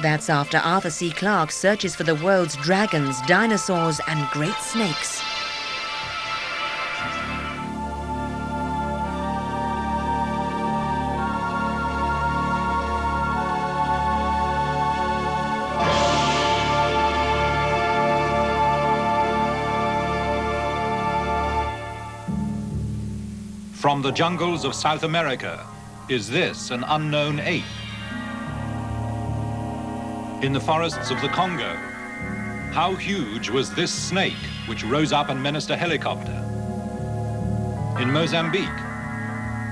That's after Arthur C. Clarke searches for the world's dragons, dinosaurs, and great snakes. From the jungles of South America, is this an unknown ape? In the forests of the Congo, how huge was this snake which rose up and menaced a helicopter? In Mozambique,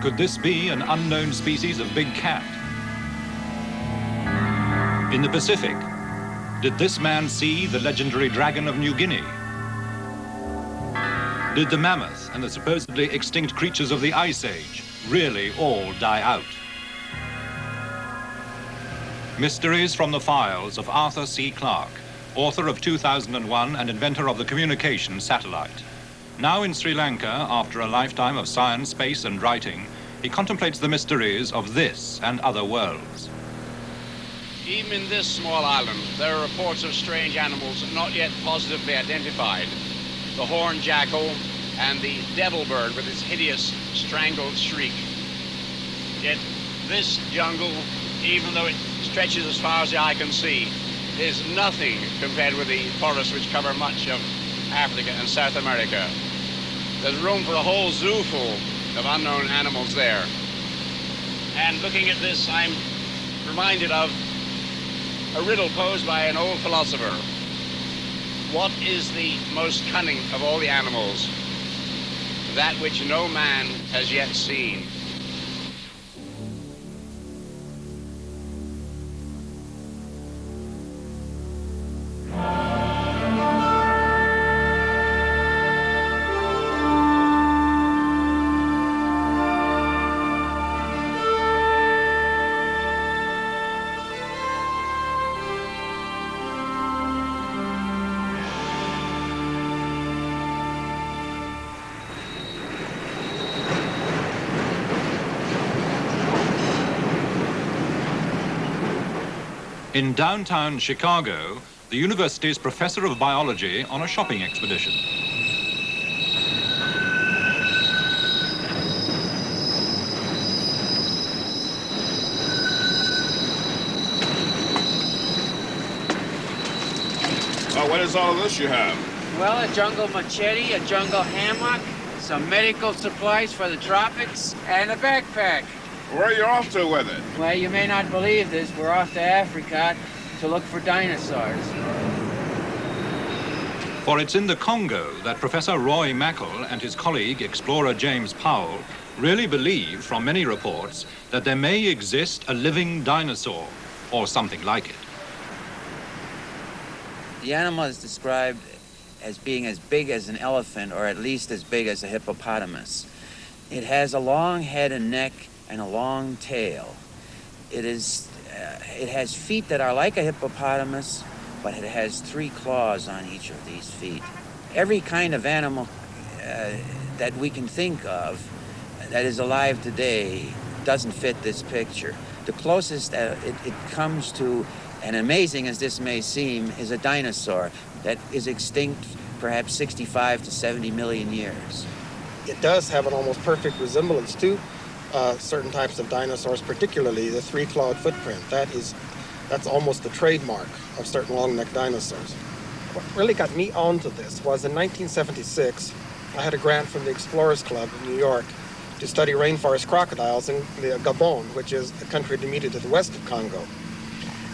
could this be an unknown species of big cat? In the Pacific, did this man see the legendary dragon of New Guinea? Did the mammoth and the supposedly extinct creatures of the Ice Age really all die out? Mysteries from the Files of Arthur C. Clarke, author of 2001 and inventor of the communication satellite. Now in Sri Lanka, after a lifetime of science, space, and writing, he contemplates the mysteries of this and other worlds. Even in this small island, there are reports of strange animals not yet positively identified. The horned jackal, and the devil bird with its hideous strangled shriek. Yet this jungle, even though it stretches as far as the eye can see, is nothing compared with the forests which cover much of Africa and South America. There's room for a whole zoo full of unknown animals there. And looking at this, I'm reminded of a riddle posed by an old philosopher. What is the most cunning of all the animals? That which no man has yet seen. In downtown Chicago, the university's professor of biology on a shopping expedition. Oh, what is all of this you have? Well, a jungle machete, a jungle hammock, some medical supplies for the tropics, and a backpack. Where are you off to with it? Well, you may not believe this, we're off to Africa to look for dinosaurs. For it's in the Congo that Professor Roy Mackal and his colleague, explorer James Powell, really believe, from many reports, that there may exist a living dinosaur, or something like it. The animal is described as being as big as an elephant, or at least as big as a hippopotamus. It has a long head and neck and a long tail. It has feet that are like a hippopotamus, but it has 3 claws on each of these feet. Every kind of animal that we can think of that is alive today doesn't fit this picture. The closest it comes to, and amazing as this may seem, is a dinosaur that is extinct perhaps 65 to 70 million years. It does have an almost perfect resemblance to certain types of dinosaurs, particularly the 3-clawed footprint. That's almost the trademark of certain long-necked dinosaurs. What really got me onto this was in 1976, I had a grant from the Explorers Club in New York to study rainforest crocodiles in the Gabon, which is a country immediately to the west of Congo.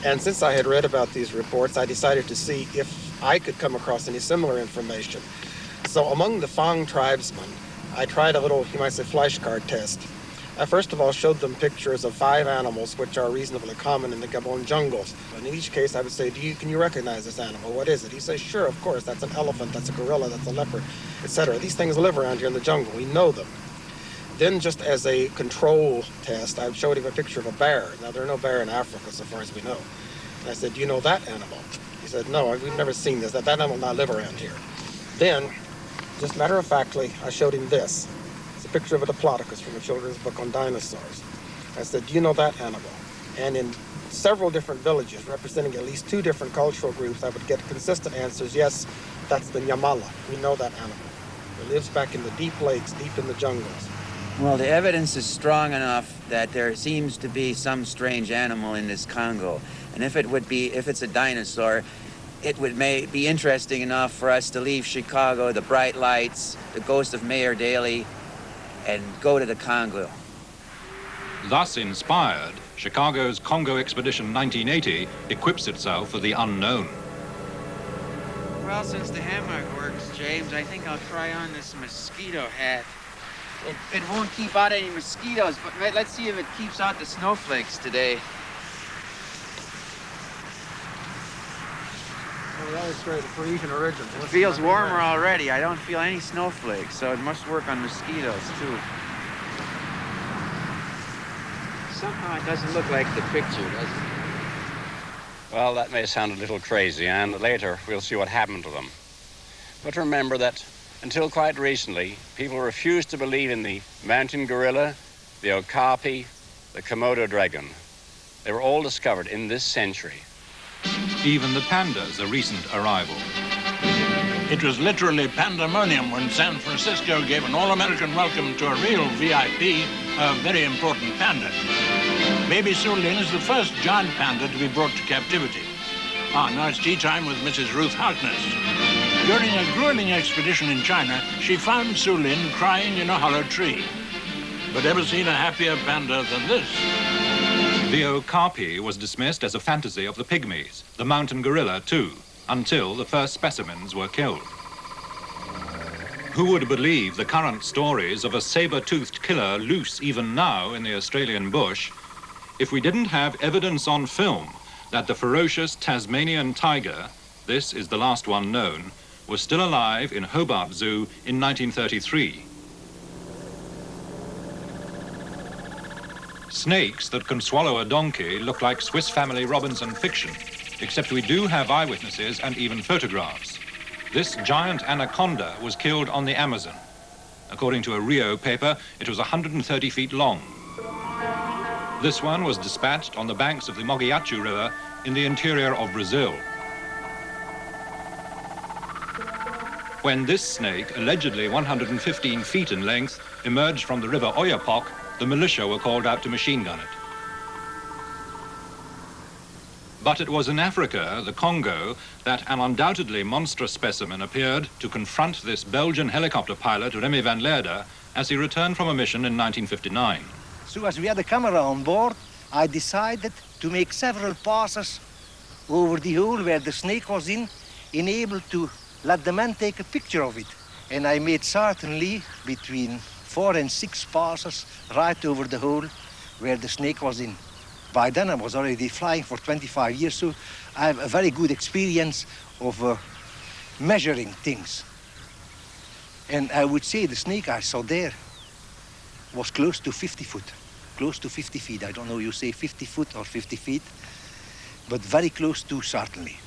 And since I had read about these reports, I decided to see if I could come across any similar information. So among the Fang tribesmen, I tried a little, you might say, flashcard test. I first of all showed them pictures of 5 animals which are reasonably common in the Gabon jungles. And in each case, I would say, can you recognize this animal? What is it? He says, sure, of course, that's an elephant, that's a gorilla, that's a leopard, etc. These things live around here in the jungle. We know them. Then just as a control test, I showed him a picture of a bear. Now, there are no bear in Africa, so far as we know. And I said, do you know that animal? He said, no, we've never seen this. That animal does not live around here. Then, just matter-of-factly, I showed him this. It's a picture of a diplodocus from a children's book on dinosaurs. I said, do you know that animal? And in several different villages representing at least 2 different cultural groups, I would get consistent answers. Yes, that's the Nyamala. We know that animal. It lives back in the deep lakes, deep in the jungles. Well, the evidence is strong enough that there seems to be some strange animal in this Congo. And if it's a dinosaur, it would be interesting enough for us to leave Chicago, the bright lights, the ghost of Mayor Daley, and go to the Congo. Thus inspired, Chicago's Congo Expedition 1980 equips itself for the unknown. Well, since the hammock works, James, I think I'll try on this mosquito hat. It won't keep out any mosquitoes, but let's see if it keeps out the snowflakes today. Oh, that is great, a Parisian origin. It feels warmer already. I don't feel any snowflakes, so it must work on mosquitoes, too. Somehow it doesn't look like the picture, does it? Well, that may sound a little crazy, and later we'll see what happened to them. But remember that until quite recently, people refused to believe in the mountain gorilla, the okapi, the Komodo dragon. They were all discovered in this century. Even the panda's a recent arrival. It was literally pandemonium when San Francisco gave an all-American welcome to a real VIP, a very important panda. Baby Sulin is the first giant panda to be brought to captivity. Now it's tea time with Mrs. Ruth Harkness. During a grueling expedition in China, she found Sulin crying in a hollow tree. But ever seen a happier panda than this? The okapi was dismissed as a fantasy of the pygmies, the mountain gorilla too, until the first specimens were killed. Who would believe the current stories of a saber-toothed killer loose even now in the Australian bush if we didn't have evidence on film that the ferocious Tasmanian tiger, this is the last one known, was still alive in Hobart Zoo in 1933. Snakes that can swallow a donkey look like Swiss Family Robinson fiction, except we do have eyewitnesses and even photographs. This giant anaconda was killed on the Amazon. According to a Rio paper, it was 130 feet long. This one was dispatched on the banks of the Mogiachu River in the interior of Brazil. When this snake, allegedly 115 feet in length, emerged from the river Oyapock, the militia were called out to machine gun it. But it was in Africa, the Congo, that an undoubtedly monstrous specimen appeared to confront this Belgian helicopter pilot, Remy van Leerde, as he returned from a mission in 1959. So as we had a camera on board, I decided to make several passes over the hole where the snake was in able to let the men take a picture of it. And I made certainly between 4 and 6 passes right over the hole where the snake was in. By then I was already flying for 25 years, so I have a very good experience of measuring things. And I would say the snake I saw there was close to 50 foot, close to 50 feet. I don't know, you say 50 foot or 50 feet, but very close to certainly.